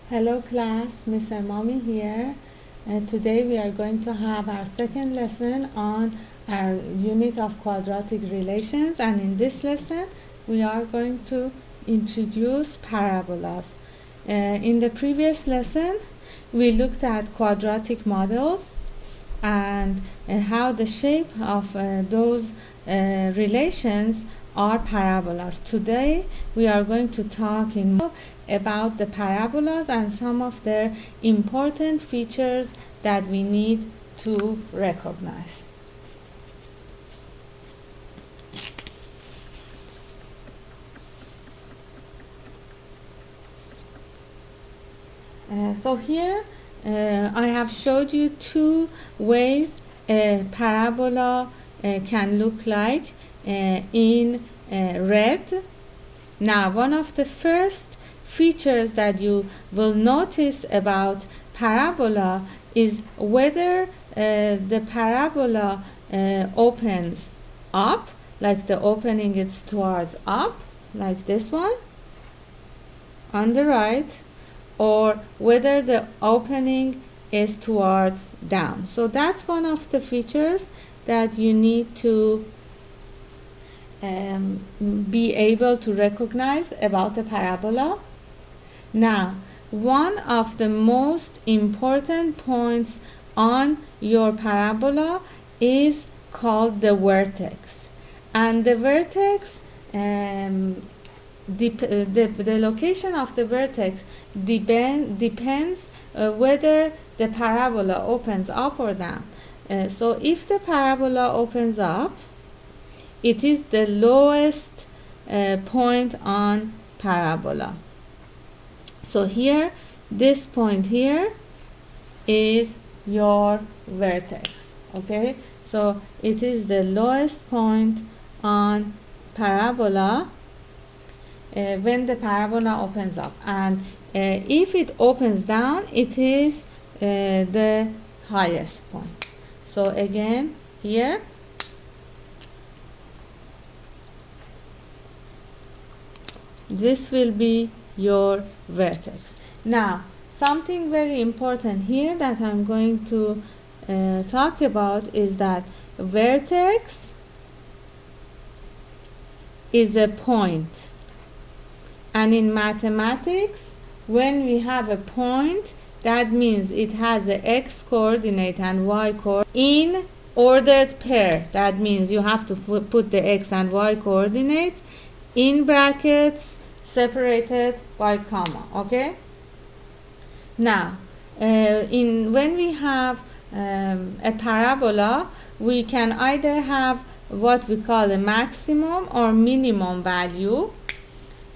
Hello class, Miss Emami here. Today we are going to have our second lesson on our unit of quadratic relations, and in this lesson we are going to introduce parabolas. In the previous lesson we looked at quadratic models and how the shape of those relations are parabolas. Today we are going to talk about the parabolas and some of their important features that we need to recognize. So here I have showed you two ways a parabola can look like in red. Now, one of the first features that you will notice about parabola is whether the parabola opens up, like the opening is towards up, like this one on the right, or whether the opening is towards down. So that's one of the features that you need to be able to recognize about a parabola. Now, one of the most important points on your parabola is called the vertex, and the vertex the location of the vertex depends whether the parabola opens up or down. So if the parabola opens up, it is the lowest point on parabola. So here, this point here is your vertex. Okay, so it is the lowest point on parabola when the parabola opens up, and if it opens down, it is the highest point. So again, here this will be your vertex. Now, something very important here that I'm going to talk about is that vertex is a point. And in mathematics, when we have a point, that means it has the x coordinate and y coordinate in ordered pair. That means you have to put the x and y coordinates in brackets separated by comma. Okay? Now, when we have a parabola, we can either have what we call a maximum or minimum value.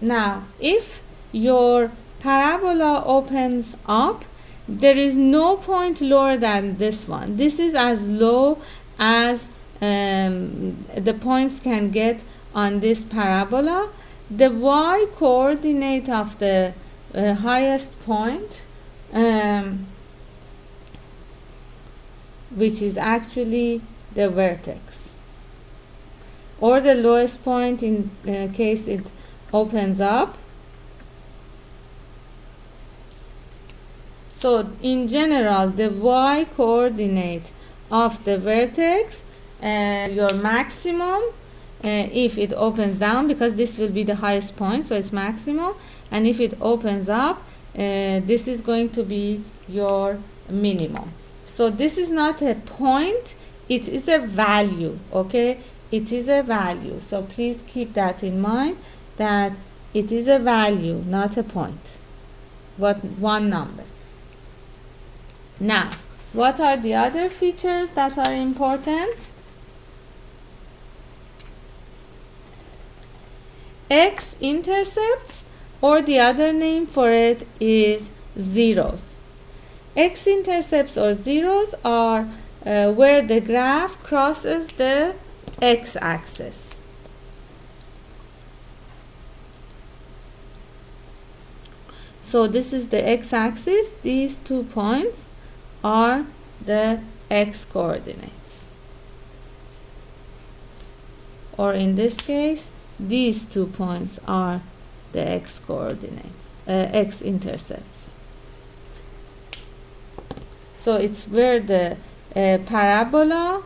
Now, if your parabola opens up, there is no point lower than this one. This is as low as the points can get on this parabola. The y coordinate of the highest point, which is actually the vertex, or the lowest point in case it opens up. So in general, the y coordinate of the vertex, your maximum if it opens down, because this will be the highest point, so it's maximum, and if it opens up, this is going to be your minimum. So this is not a point, it is a value. Okay, it is a value, so please keep that in mind, that it is a value, not a point, but one number. Now, what are the other features that are important? X-intercepts, or the other name for it is zeros. X-intercepts or zeros are where the graph crosses the x-axis. So this is the x-axis. These 2 points are the x-coordinates. Or in this case, these 2 points are the x-coordinates, x-intercepts. So it's where the parabola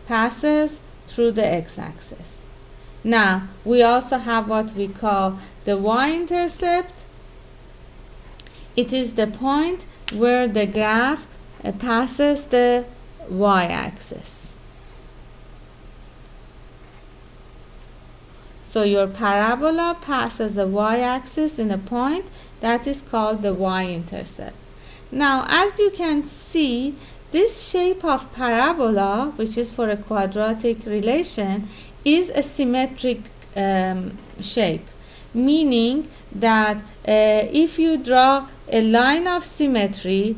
passes through the x-axis. Now we also have what we call the y-intercept. It is the point where the graph passes the y-axis. So your parabola passes the y-axis in a point that is called the y-intercept. Now, as you can see, this shape of parabola, which is for a quadratic relation, is a symmetric shape, meaning that if you draw a line of symmetry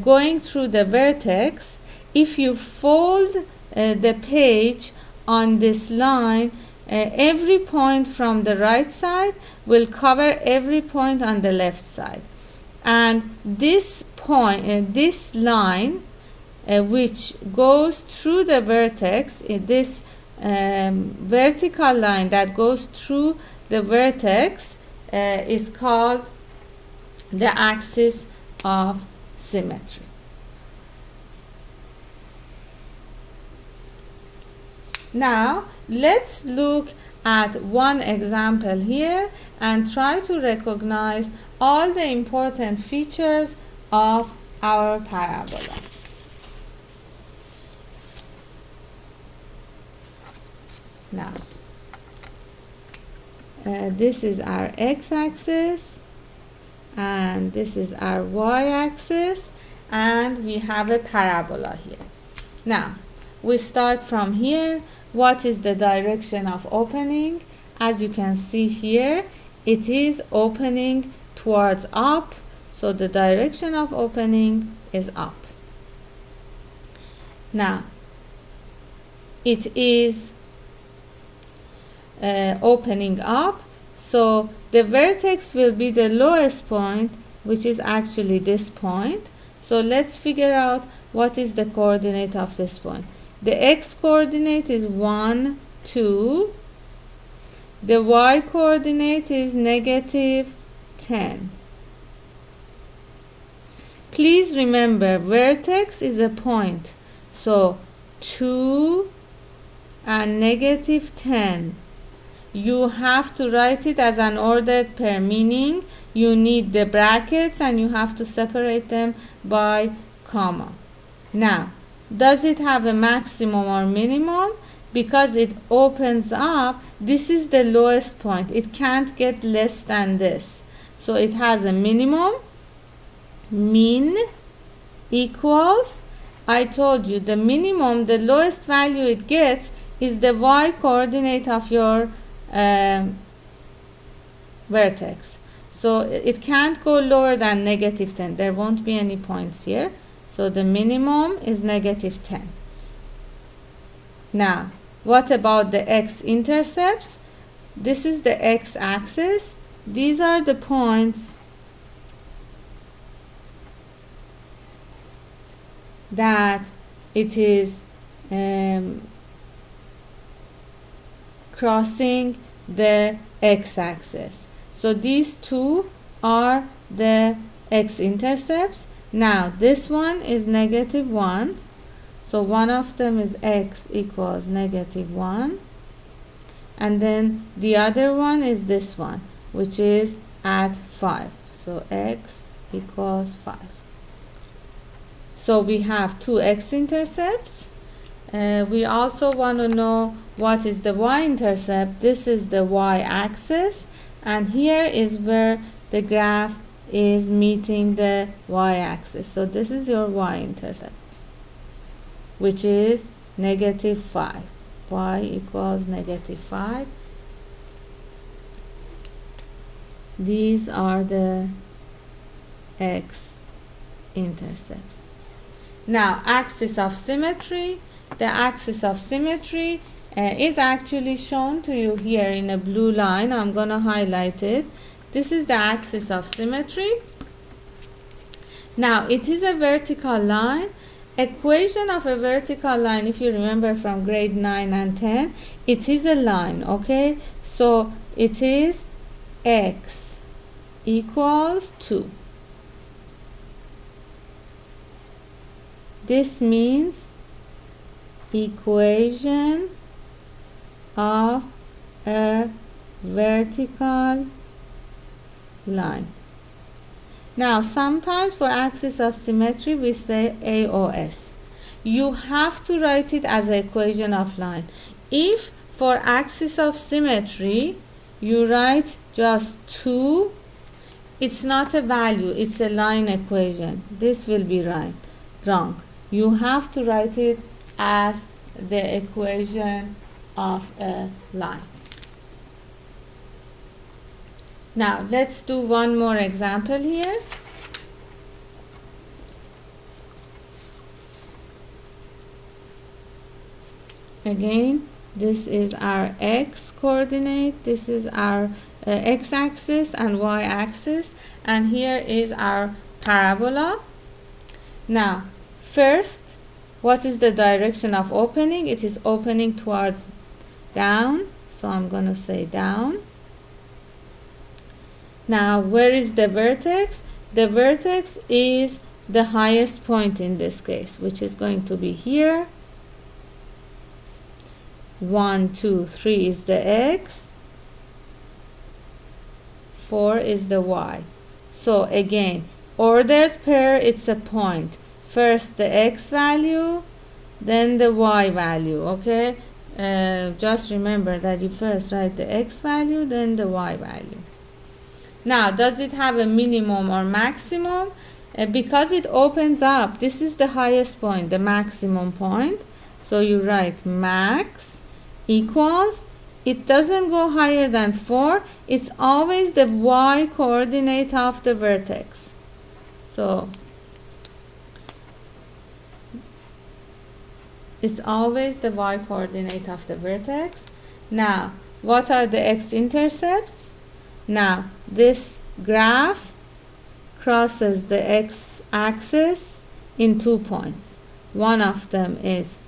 going through the vertex, if you fold the page on this line, every point from the right side will cover every point on the left side. And this point, this line, which goes through the vertex, this vertical line that goes through the vertex is called the axis of symmetry. Now let's look at one example here and try to recognize all the important features of our parabola. Now this is our x-axis and this is our y-axis, and we have a parabola here. Now we start from here. What is the direction of opening? As you can see here, it is opening towards up, so the direction of opening is up. Now it is opening up, so the vertex will be the lowest point, which is actually this point. So let's figure out what is the coordinate of this point. The x coordinate is 1, 2. The y coordinate is -10. Please remember, vertex is a point. So 2 and -10. You have to write it as an ordered pair, meaning you need the brackets and you have to separate them by comma. Now, does it have a maximum or minimum? Because it opens up, this is the lowest point. It can't get less than this. So it has a minimum. Min equals, I told you, the minimum, the lowest value it gets is the y coordinate of your vertex. So it can't go lower than -10. There won't be any points here. So the minimum is -10. Now, what about the x-intercepts? This is the x-axis. These are the points that it is crossing the x-axis. So these two are the x-intercepts. Now this one is -1, so one of them is x equals -1, and then the other one is this one, which is at 5. So x equals 5. So we have two x-intercepts. We also want to know what is the y-intercept. This is the y-axis, and here is where the graph is meeting the y-axis. So this is your y-intercept, which is -5. Y equals -5. These are the x-intercepts. Now, axis of symmetry. The axis of symmetry is actually shown to you here in a blue line. I'm going to highlight it. This is the axis of symmetry. Now, it is a vertical line. Equation of a vertical line, if you remember from grade 9 and 10, it is a line, okay? So it is x equals 2. This means equation of a vertical line. Now, sometimes for axis of symmetry we say AOS. You have to write it as an equation of line. If for axis of symmetry you write just 2, it's not a value, it's a line equation. This will be wrong. You have to write it as the equation of a line. Now, let's do one more example here. Again, this is our x coordinate, this is our x-axis and y-axis, and here is our parabola. Now, first, what is the direction of opening? It is opening towards down, so I'm going to say down. Now, where is the vertex? The vertex is the highest point in this case, which is going to be here. 1, 2, 3 is the x, 4 is the y. So again, ordered pair, it's a point. First the x value, then the y value, okay? Just remember that you first write the x value, then the y value. Now, does it have a minimum or maximum? Because it opens up, this is the highest point, the maximum point. So you write max equals, it doesn't go higher than 4, it's always the y coordinate of the vertex. So it's always the y coordinate of the vertex. Now, what are the x-intercepts? Now, this graph crosses the x-axis in 2 points. One of them is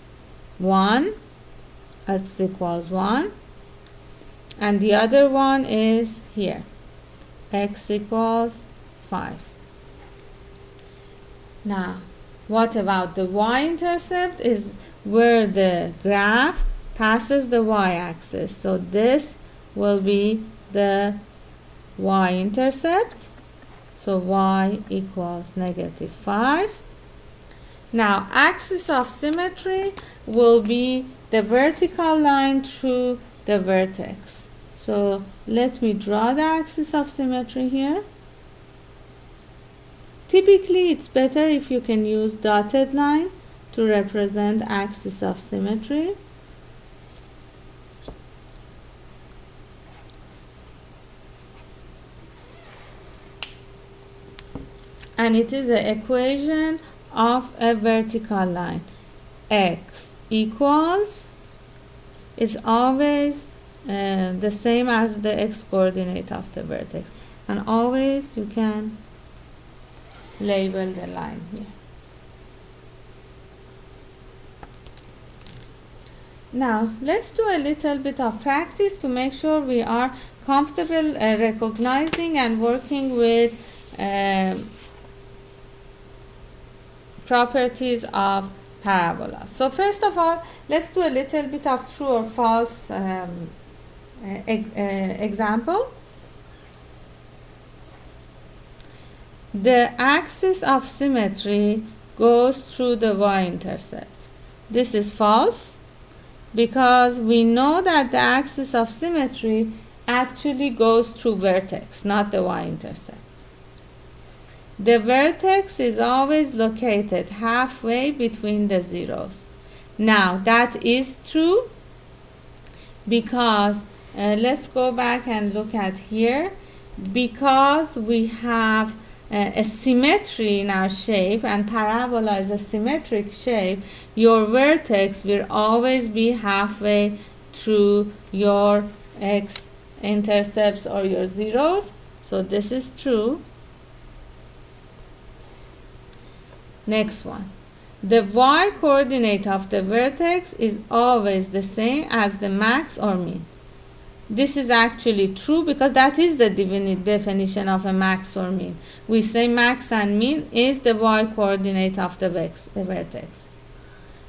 1, x equals 1, and the other one is here, x equals 5. Now, what about the y-intercept? Is where the graph passes the y-axis. So this will be the y-intercept. So y equals -5. Now, axis of symmetry will be the vertical line through the vertex. So let me draw the axis of symmetry here. Typically, it's better if you can use dotted line to represent axis of symmetry. And it is an equation of a vertical line. X equals is always the same as the x coordinate of the vertex, and always you can label the line here. Now let's do a little bit of practice to make sure we are comfortable recognizing and working with properties of parabolas. So first of all, let's do a little bit of true or false example. The axis of symmetry goes through the y-intercept. This is false because we know that the axis of symmetry actually goes through vertex, not the y-intercept. The vertex is always located halfway between the zeros. Now, that is true because, let's go back and look at here. Because we have a symmetry in our shape, and parabola is a symmetric shape, your vertex will always be halfway through your x-intercepts or your zeros. So this is true. Next one. The y coordinate of the vertex is always the same as the max or min. this is actually true because that is the definition of a max or mean. We say max and mean is the y coordinate of the vertex.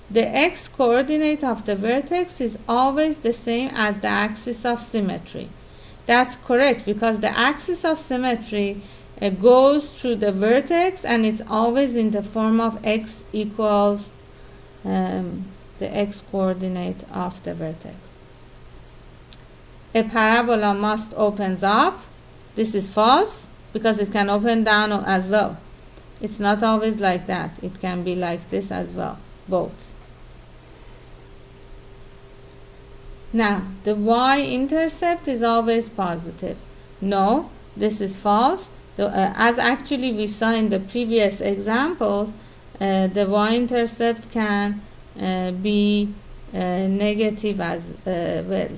The x coordinate of the vertex is always the same as the axis of symmetry. That's correct because the axis of symmetry goes through the vertex and it's always in the form of x equals the x coordinate of the vertex. A parabola must opens up. This is false because it can open down as well. It's not always like that. It can be like this as well, both. Now, the y-intercept is always positive. No, this is false. As actually we saw in the previous examples, the y-intercept can be negative as well.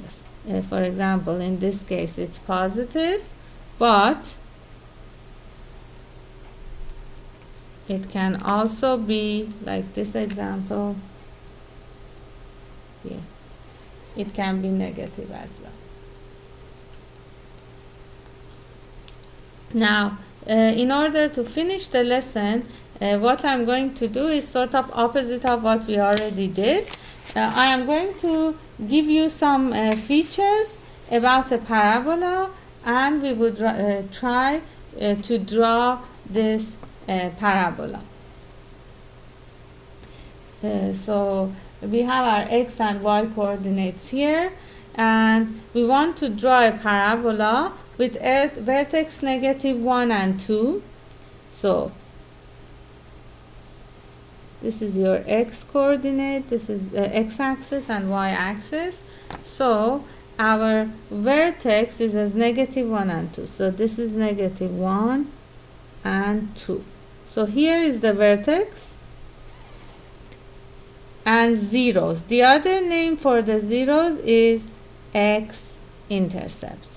For example, in this case, it's positive, but it can also be like this example. Yeah. It can be negative as well. Now, in order to finish the lesson, what I'm going to do is sort of opposite of what we already did. I am going to give you some features about a parabola, and we would try to draw this parabola. So we have our x and y coordinates here, and we want to draw a parabola with vertex -1 and 2. So this is your x coordinate, this is x-axis and y-axis. So our vertex is as -1 and 2. So this is -1 and 2. So here is the vertex and zeros. The other name for the zeros is x-intercepts.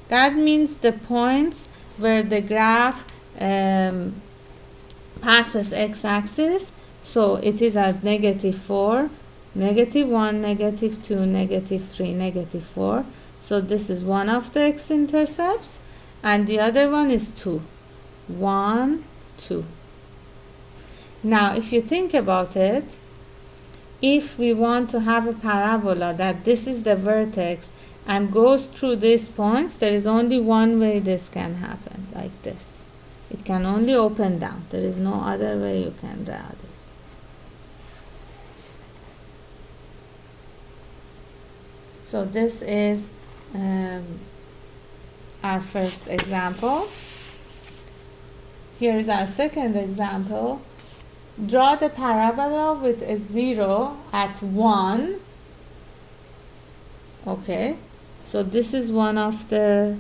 That means the points where the graph passes x-axis. So it is at -4, -1, -2, -3, -4. So this is one of the x-intercepts, and the other one is 2. 1, 2. Now, if you think about it, if we want to have a parabola that this is the vertex and goes through these points, there is only one way this can happen, like this. It can only open down. There is no other way you can draw this. So this is our first example. Here is our second example. Draw the parabola with a 0 at 1. Okay, so this is one of the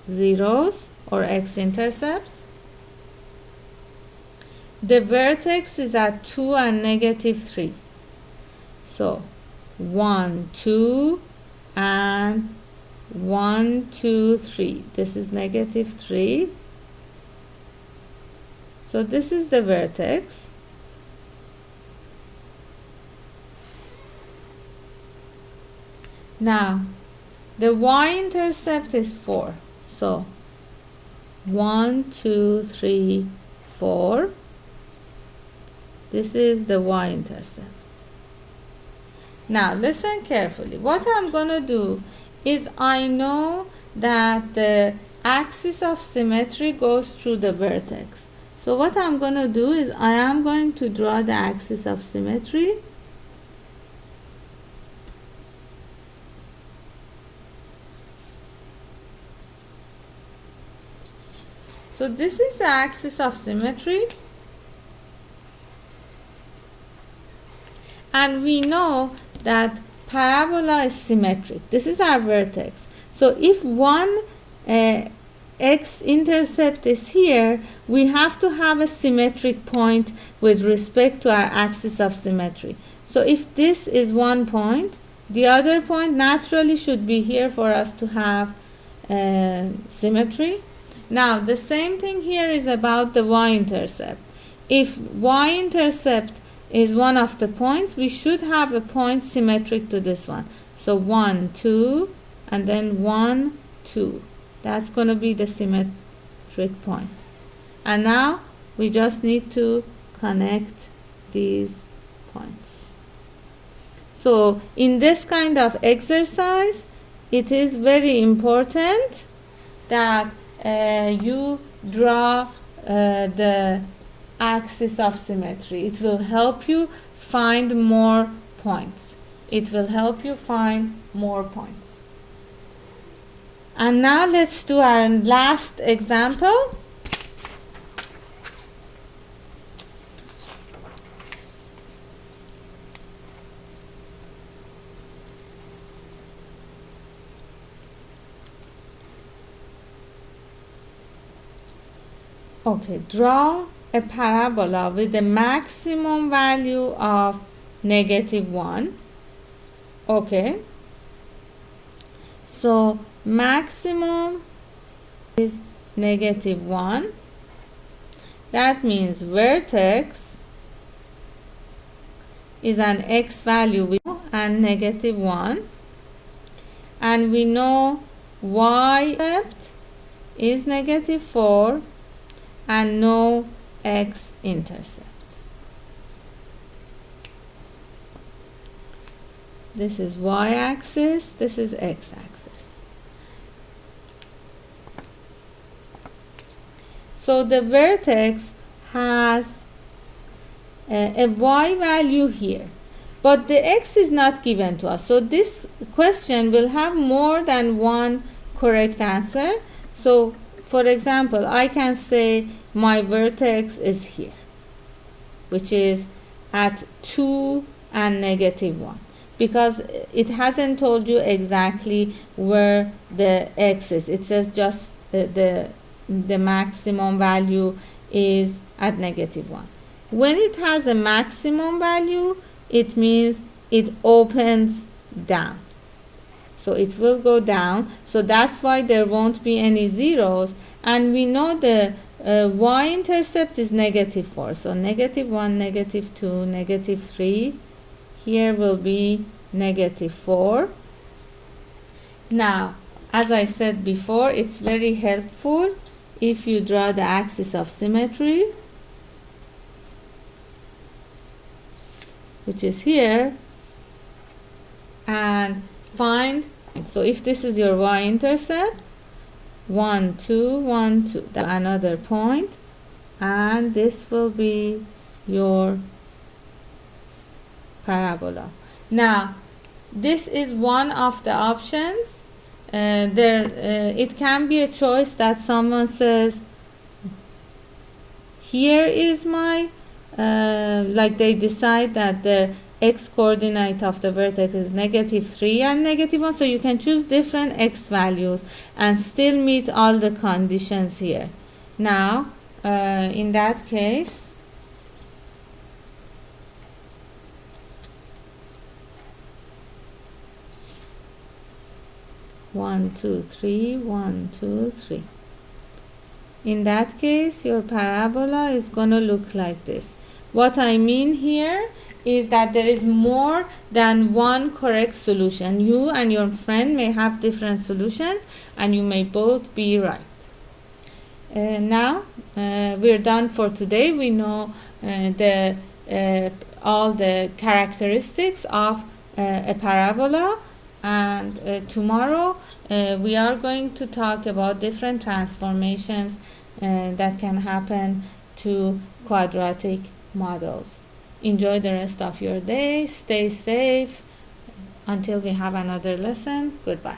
zeros or x-intercepts. The vertex is at 2 and -3. So 1, 2, and 1, 2, 3. This is -3. So this is the vertex. Now, the y-intercept is 4. So 1, 2, 3, 4. This is the y-intercept. Now, listen carefully. What I'm going to do is I know that the axis of symmetry goes through the vertex. So what I'm going to do is I am going to draw the axis of symmetry. So this is the axis of symmetry. And we know that parabola is symmetric. This is our vertex. So if one x-intercept is here, we have to have a symmetric point with respect to our axis of symmetry. So if this is one point, the other point naturally should be here for us to have symmetry. Now, the same thing here is about the y-intercept. If y-intercept is one of the points, we should have a point symmetric to this one. So 1, 2, and then 1, 2. That's going to be the symmetric point. And now we just need to connect these points. So in this kind of exercise, it is very important that you draw the axis of symmetry. It will help you find more points. It will help you find more points. And now let's do our last example. Okay, draw a parabola with a maximum value of -1. Okay, so maximum is -1. That means vertex is an x value and -1, and we know y-intercept is -4 and no x-intercept. This is y-axis, this is x-axis. So the vertex has a y value here, but the x is not given to us. So this question will have more than one correct answer. So for example, I can say my vertex is here, which is at 2 and -1, because it hasn't told you exactly where the x is. It says just the maximum value is at -1. When it has a maximum value, it means it opens down. So it will go down. So that's why there won't be any zeros. And we know the y-intercept is -4. So -1, -2, -3. Here will be -4. Now, as I said before, it's very helpful if you draw the axis of symmetry, which is here, and find. So if this is your y-intercept, 1, 2, 1, 2, another point, and this will be your parabola. Now, this is one of the options. It can be a choice that someone says, here is my, like they decide that their x coordinate of the vertex is -3 and -1, so you can choose different x values and still meet all the conditions here. Now, in that case, one, two, three, 1, 2, 3. In that case, your parabola is gonna look like this. What I mean here is that there is more than one correct solution. You and your friend may have different solutions and you may both be right. Now we're done for today. We know all the characteristics of a parabola, and tomorrow we are going to talk about different transformations that can happen to quadratic models. Enjoy the rest of your day. Stay safe until we have another lesson. Goodbye.